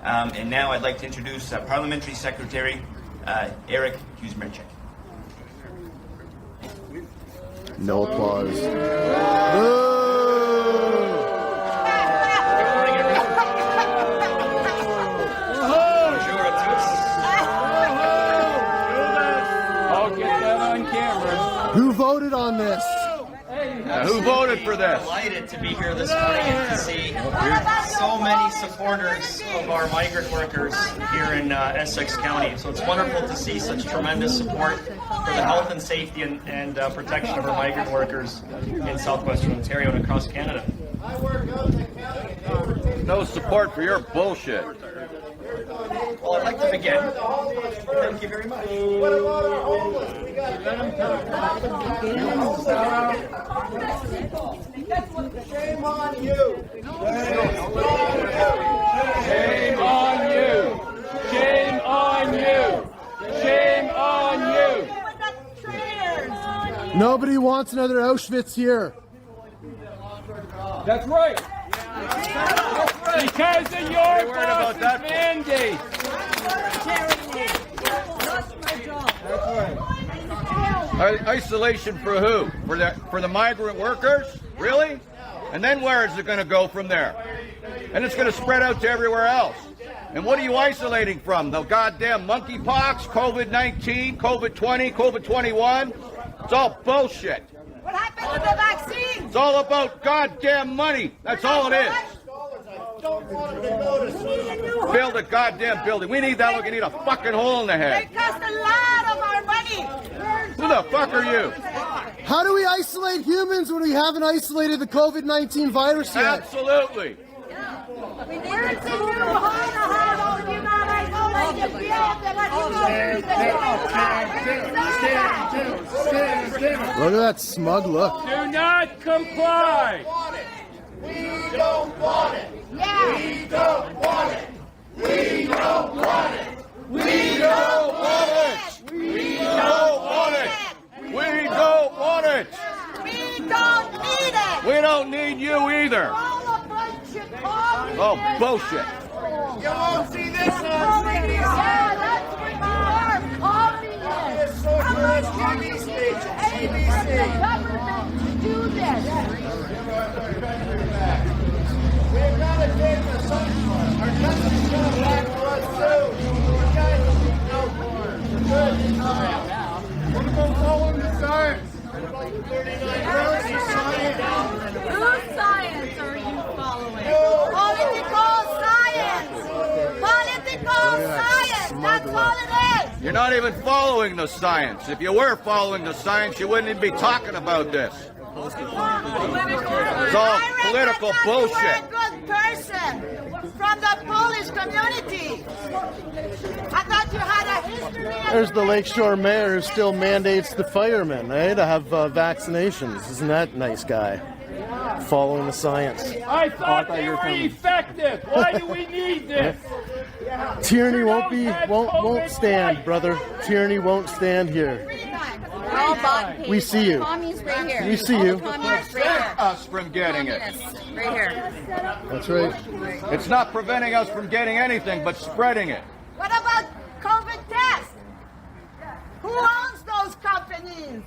And now I'd like to introduce Parliamentary Secretary Eric Kuzmerchek. No applause. I'll get that on camera. Who voted on this? Who voted for this? Delighted to be here this morning and to see so many supporters of our migrant workers here in Essex County. So it's wonderful to see such tremendous support for the health and safety and protection of our migrant workers in southwestern Ontario and across Canada. No support for your bullshit. Well, I'd like to begin. Thank you very much. Shame on you! Shame on you! Shame on you! Shame on you! Nobody wants another Auschwitz here. That's right. Because of your boss's mandate. Isolation for who? For the migrant workers? Really? And then where is it going to go from there? And it's going to spread out to everywhere else. And what are you isolating from? The goddamn monkeypox, COVID-19, COVID-20, COVID-21? It's all bullshit. What happened to the vaccine? It's all about goddamn money. That's all it is. Build a goddamn building. We need that. Look, you need a fucking hole in the head. It cost a lot of our money. Who the fuck are you? How do we isolate humans when we haven't isolated the COVID-19 virus yet? Absolutely. Where's the new home? You not isolate the field and Look at that smug look. Do not comply. We don't want it! Yeah. We don't want it! We don't want it! We don't want it. We don't want it. We don't want it. We don't need it. We don't need you either. All a bunch of communists. Oh, bullshit. You won't see this on Yeah, that's what you are, communists. How much have you paid from the government to do this? We've got to take the sun. Our country's coming back to us soon. You guys will be no more. Good. What about following the science? What about the 39 crazy science? Whose science are you following? Political science! Political science! That's all it is! You're not even following the science. If you were following the science, you wouldn't even be talking about this. It's all political bullshit. You were a good person from the Polish community. I thought you had a history. There's the Lakeshore mayor who still mandates the firemen, to have vaccinations. Isn't that nice guy? Following the science. I thought they were effective. Why do we need this? Tyranny won't stand, brother. Tyranny won't stand here. We're all bought and We see you. Commies right here. We see All the you. Communists right here. Us from getting it. Communists right here. That's right. It's not preventing us from getting anything, but spreading it. What about COVID tests? Who owns those companies?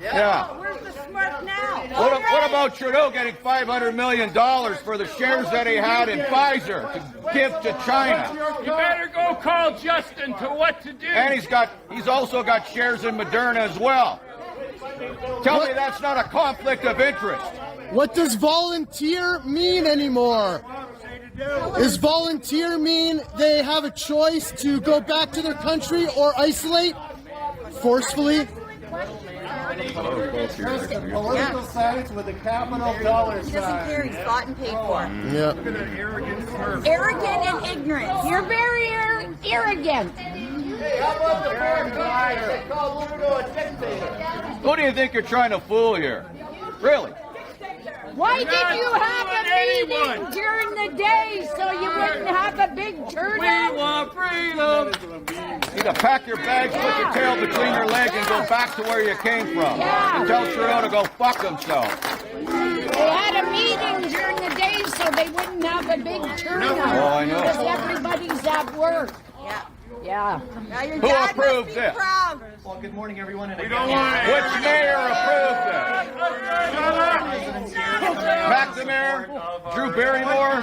Yeah. Where's the smirk now? What about Trudeau getting $500 million for the shares that he had in Pfizer to give to China? You better go call Justin to what to do. And he's also got shares in Moderna as well. Tell me that's not a conflict of interest. What does volunteer mean anymore? Does volunteer mean they have a choice to go back to their country or isolate forcefully? Political science with a capital dollar He doesn't care. He's bought and paid for. Yeah. Arrogant and ignorant. You're very arrogant. Hey, how about the foreign countries that call Trudeau a dictator? Who do you think you're trying to fool here? Really? Why did you have a meeting during the day so you wouldn't have a big turnout? We want freedom. You need to pack your bags, put your tail between your legs, and go back to where you came from. Yeah. And tell Trudeau to go fuck himself. They had a meeting during the day so so they wouldn't have a big turnout. Oh, I know. Because everybody's at work. Yeah. Yeah. Now your Who dad approved must be this? proud. Well, good morning, everyone. And Which mayor approved that? McNamara? Drew Barrymore?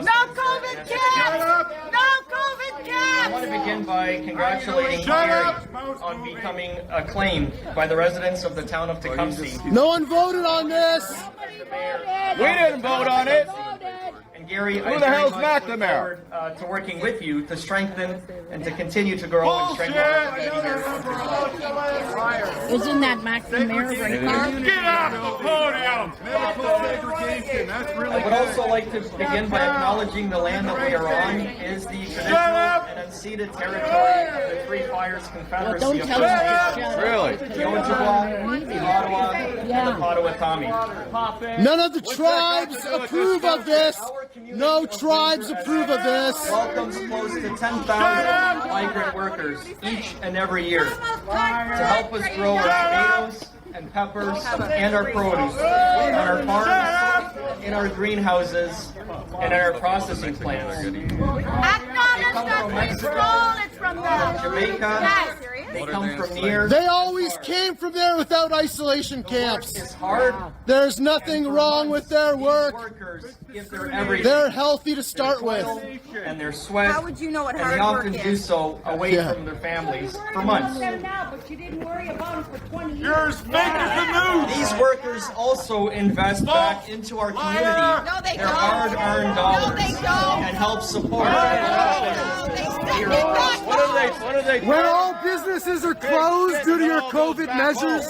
No COVID caps! No COVID I caps! want to begin by congratulating Gary on becoming acclaimed by the residents of the town of Tecumseh. No one voted on this. We didn't vote on it. And Gary, Who the hell's look McNamara? forward to working with you to strengthen and to continue to grow and strengthen our community here. Isn't that McNamara right there? Get off the podium! That's really I would also like to begin by acknowledging the land that we are on is the traditional and unceded territory of the Three Fires Confederacy Don't of tell First us to Nations, shut up. Really? the Ojibwa, the Ottawa, and the Potawatomi. None of the tribes approve of this. No tribes approve of this. Welcomes close to 10,000 migrant workers each and every year to help us grow our tomatoes and peppers and our produce on our farms, in our greenhouses, and in our processing plants. Acknowledge that control is from the Jamaica, they come from near. They always came from there without isolation camps. It's hard. There's nothing wrong with their work. Workers give their everything. They're healthy to start with. And their sweat. How would you know what and hard they often work do is? so away Yeah. from their families for months. But you didn't worry about it for 20 years. You're as fake as the news! These workers also invest back into our community No, they their don't. hard-earned dollars No, they don't. and help support. No, they send it back What do they When all businesses are closed due to your COVID measures,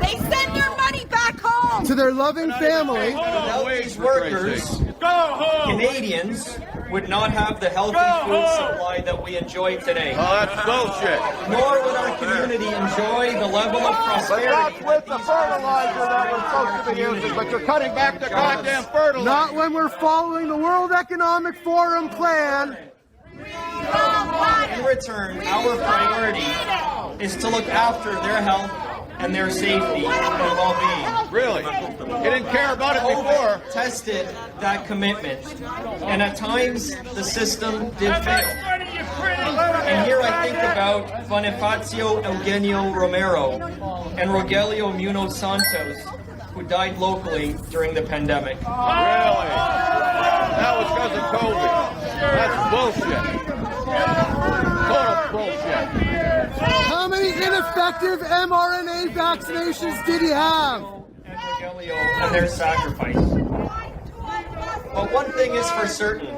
They send their money back home. to their loving family, Without these workers, Go home! Canadians would not have the healthy food supply that we enjoy today. Oh, that's bullshit. Nor would our community enjoy the level of prosperity. That's with the fertilizer that we're supposed to be using, but you're cutting back the goddamn fertilizer. not when we're following the World Economic Forum plan. In return, our priority is to look after their health and their safety and well-being. Really? You didn't care about it before. COVID tested that commitment, and at times the system did fail. And here I think about Bonifacio Eugenio Romero and Rogelio Munoz Santos, who died locally during the pandemic. Really? That was because of COVID. That's bullshit. Total bullshit. How many ineffective mRNA vaccinations did he have? And Rogelio and their sacrifice. But one thing is for certain.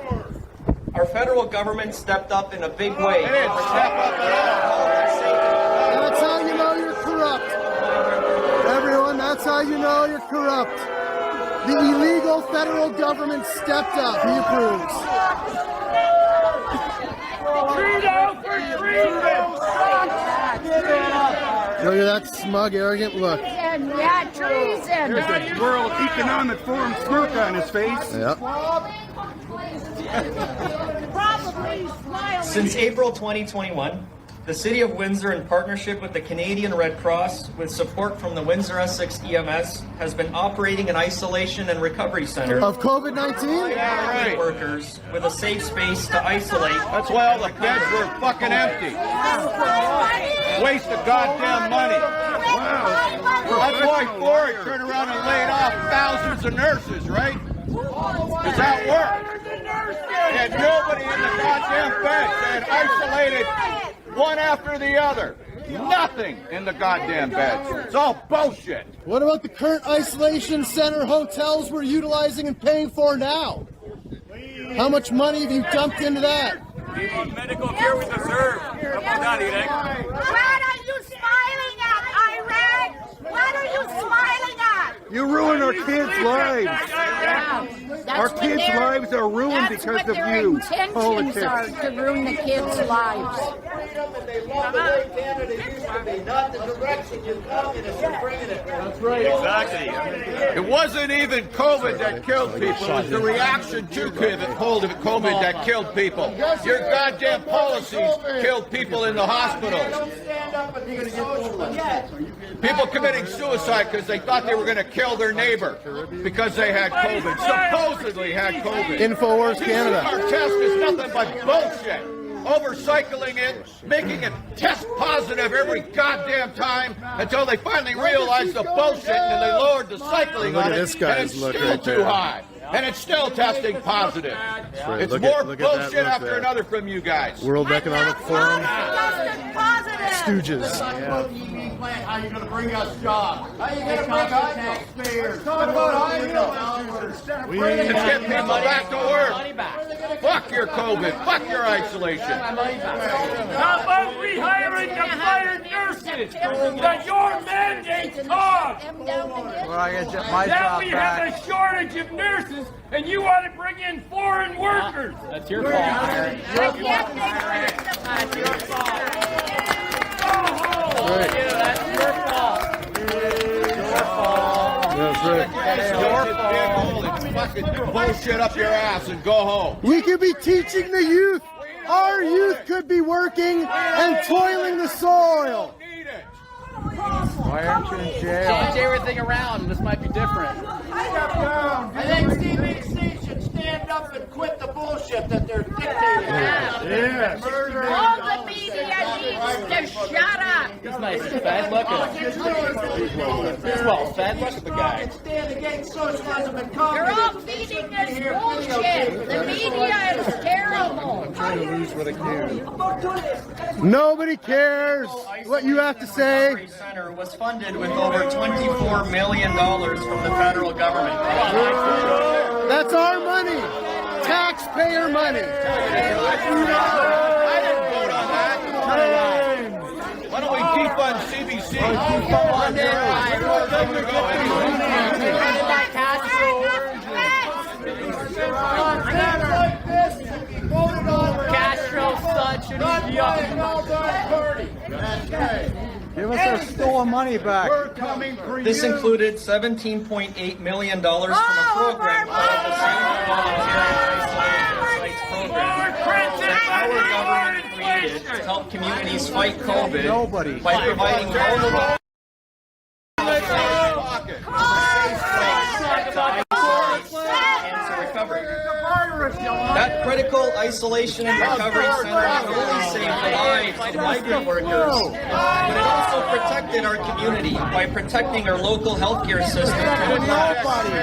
Our federal government stepped up in a big way. They didn't step up at all. That's how you know you're corrupt. Everyone, that's how you know you're corrupt. The illegal federal government stepped up. He approves. Freedom for freedom! Look at that smug, arrogant look. And yeah, treason. There's a World Economic Forum smirk on his face. Yep. Probably smiling. Since April 2021, the City of Windsor, in partnership with the Canadian Red Cross, with support from the Windsor Essex EMS, has been operating an isolation and recovery center Of COVID-19? Yeah, right. workers with a safe space to isolate. That's why all the beds were fucking empty. Waste of goddamn money. That's why Ford turned around and laid off thousands of nurses, right? Does that work? They had nobody in the goddamn beds. They had isolated one after the other. Nothing in the goddamn beds. It's all bullshit. What about the current isolation center hotels we're utilizing and paying for now? How much money have you dumped into that? Medical care we deserve. What are you smiling at, Iraq? What are you smiling at? You ruined our kids' lives. Yeah, Our kids' lives are ruined because of you, politics. That's what their intentions are, to ruin the kids' lives. That's right. Exactly. It wasn't even COVID that killed people. It was the reaction to COVID that killed people. Your goddamn policies killed people in the hospitals. People committing suicide because they thought they were going to kill their neighbor because they had COVID, supposedly had COVID. InfoWars Canada. Our test is nothing but bullshit. Overcycling it, making it test positive every goddamn time until they finally realized the bullshit and they lowered the cycling Look on at it. this guy's and look it's still right too there. high. And it's still testing positive. right. It's Look more at that bullshit look after there. another from you guys. World Economic Forum. Stooges. How you going to bring us jobs? How you going to bring us taxpayers? Talk about hours. Let's get people back to work. Fuck your COVID. Fuck your isolation. How about rehiring the fired nurses that your mandate caused? Now we have a shortage of nurses, and you want to bring in foreign workers. That's your fault. That's your fault. Go home. That's your fault. That's right. It's your fault. Fucking bullshit up your ass and go home. We could be teaching the youth. Our youth could be working and toiling the soil. Why aren't you in jail? Change everything around. This might be different. I think CBC should stand up and quit the bullshit that they're dictating. Yes. All the media needs to shut up. He's nice and fed. Look at him. He's well fed. Look at the guy. Stand against socialism and You're all communism. feeding this bullshit. The media is terrible. Nobody cares what you have to say. Center was funded with over $24 million from the federal government. That's our money. Taxpayer money. I didn't vote on that. Why don't we defund CBC? Castro's son should be up. Give us our stolen money back. We're coming for This you. included $17.8 million from a program called the Safe Voluntary Sites Program. Our government created to help communities fight COVID by providing multiple cancer recovery. That critical isolation and recovery center not only saved the lives of migrant workers, but it also protected our community by protecting our local healthcare system.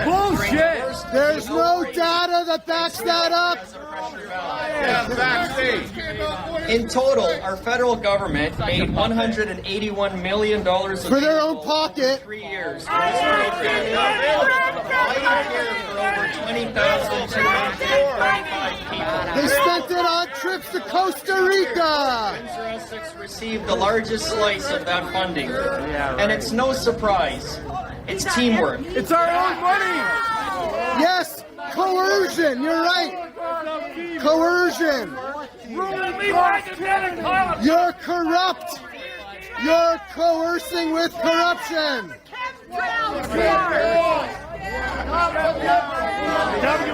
Bullshit! There's no data that backs that up. In total, our federal government made $181 million For their own pocket. 3 years. Providing care for over 20,235 people. They spent it on trips to Costa Rica. Windsor Essex received the largest slice of that funding. And it's no surprise. It's teamwork. It's our own money. Yes, coercion. You're right. Coercion. You're corrupt. You're coercing with corruption.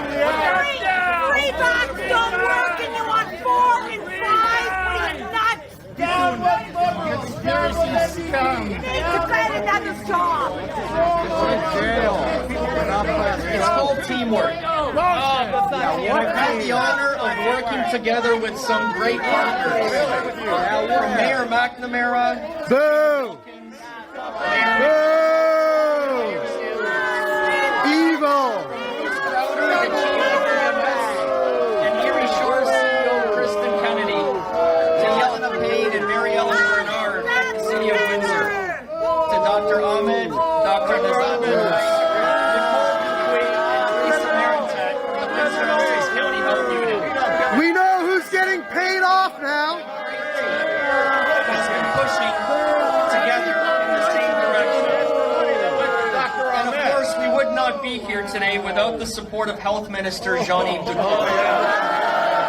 Three boxes don't work and you want 4 and 5? What are you nuts? Down with liberals. Down with You need to find another job. It's called teamwork. I've had the honor of working together with some great partners. From Mayor McNamara, Boo! Boo! Evil! and Erie Shore CEO Kristen Kennedy, to Yelena Payne and Mary Ellen Bernard at the City of Windsor, to Dr. Ahmed, Dr. Nazada, Nicole Dupuy, and Lisa Marentet from the Windsor Essex County Health Unit. We know who's getting paid off now. Has been pushing together in the same direction. speak here today without the support of Health Minister Jean-Yves Duclos.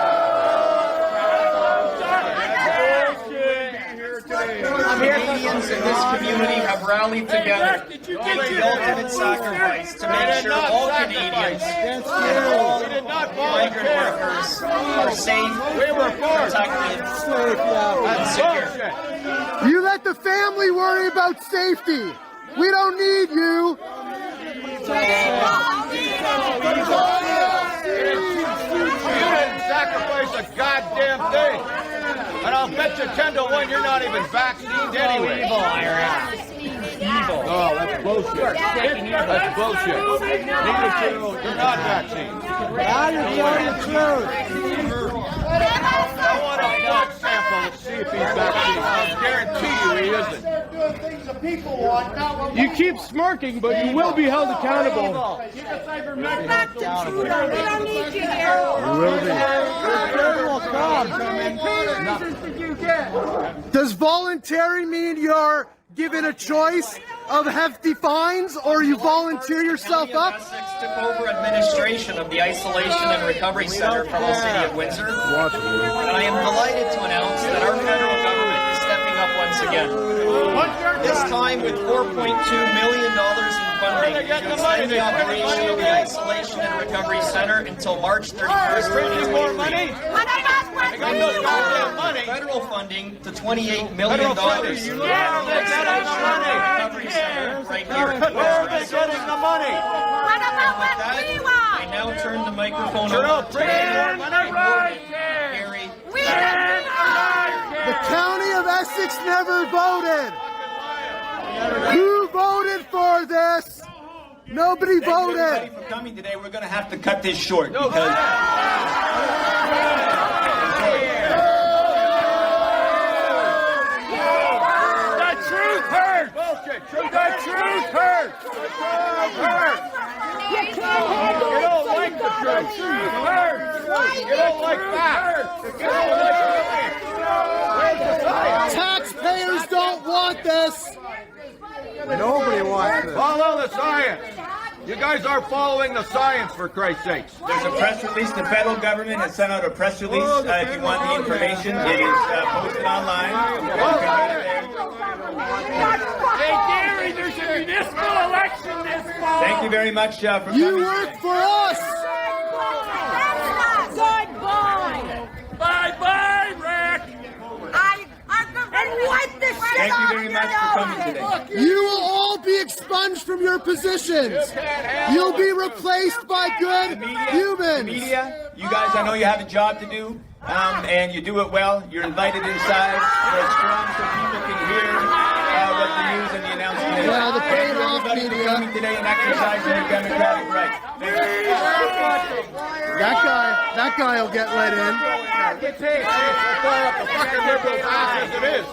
Canadians in this community have rallied together to make the ultimate sacrifice to make sure all Canadians and all migrant workers are safe, protected, and secure. You let the family worry about safety. We don't need you. You didn't sacrifice a goddamn thing. And I'll bet you 10 to 1 you're not even vaccinated anyway. Evil, IRS. Evil. Oh, that's bullshit. That's bullshit. You're not vaccinated. Now you're telling the truth. I want a blood sample to see if he's vaccinated. I guarantee you he isn't. You keep smirking, but you will be held accountable. We don't need you here. Does voluntary mean you're given a choice of hefty fines, or you volunteer yourself up? Essex took over administration of the Isolation and Recovery Center from the City of Windsor, and I am delighted to announce that our federal government is stepping up once again. This time with $4.2 million in funding to extend the operation of the Isolation and Recovery Center until March 31st, 2023. Federal funding to $28 million. Recovery Center right here. Where are they getting the money? What about what we want? I now turn the microphone You're over not to bringing Gary. The county of Essex never voted. Who voted for this? Nobody Thank you voted. everybody for coming today. We're going to have to cut this short because The truth hurts. Bullshit. The truth hurts. You can't handle You it, don't so like you the gotta truth. leave. You don't like facts. You don't like science. Taxpayers don't want this. Nobody wants this. Follow the science. You guys are following the science, for Christ's sakes. there's a press release. The federal government has sent out a press release. If you want the information, it is posted online. You can get it there. Hey, Gary, there's a municipal election this fall. Thank you very much for coming. You work for us. Goodbye. Bye-bye, Rick. And wipe this shit Thank you off very your much for coming nose. today. You will all be expunged from your positions. You'll be replaced by good The humans. media, you guys, I know you have a job to do, and you do it well. You're invited inside. You're strong so people can hear what the news and the announcement is. Yeah, the paid off Everybody for media. coming today and exercising your democratic right. Thank you. That guy will get let in. Get paid. Fire up the fucking liberal ass as it is.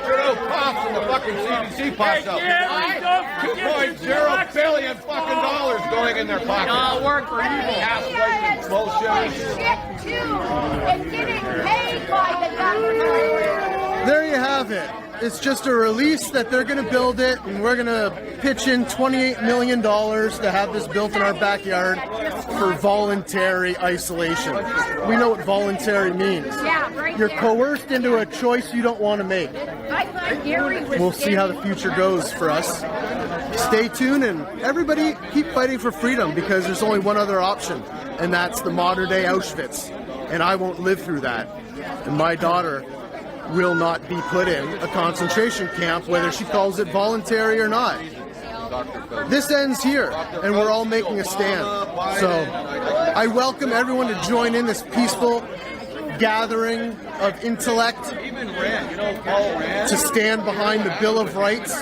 You're no cops in the fucking CDC pops out. Gary, don't forget this $2.0 billion fucking dollars going in their pocket. All work for evil. Ass bullshit. Shit too, and getting paid by the government. There you have it. It's just a release that they're going to build it, and we're going to pitch in $28 million to have this built in our backyard for voluntary isolation. We know what voluntary means. Yeah, right You're there. coerced into a choice you don't want to make. I thought Gary was We'll see how the future goes for us. Stay tuned, and everybody keep fighting for freedom, because there's only one other option, and that's the modern day Auschwitz. And I won't live through that. And my daughter will not be put in a concentration camp, whether she calls it voluntary or not. This ends here, and we're all making a stand. So I welcome everyone to join in this peaceful gathering of intellect Even Rand, you know Paul Rand? to stand behind the Bill of Rights,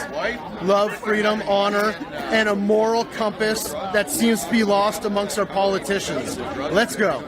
love, freedom, honor, and a moral compass that seems to be lost amongst our politicians. Let's go.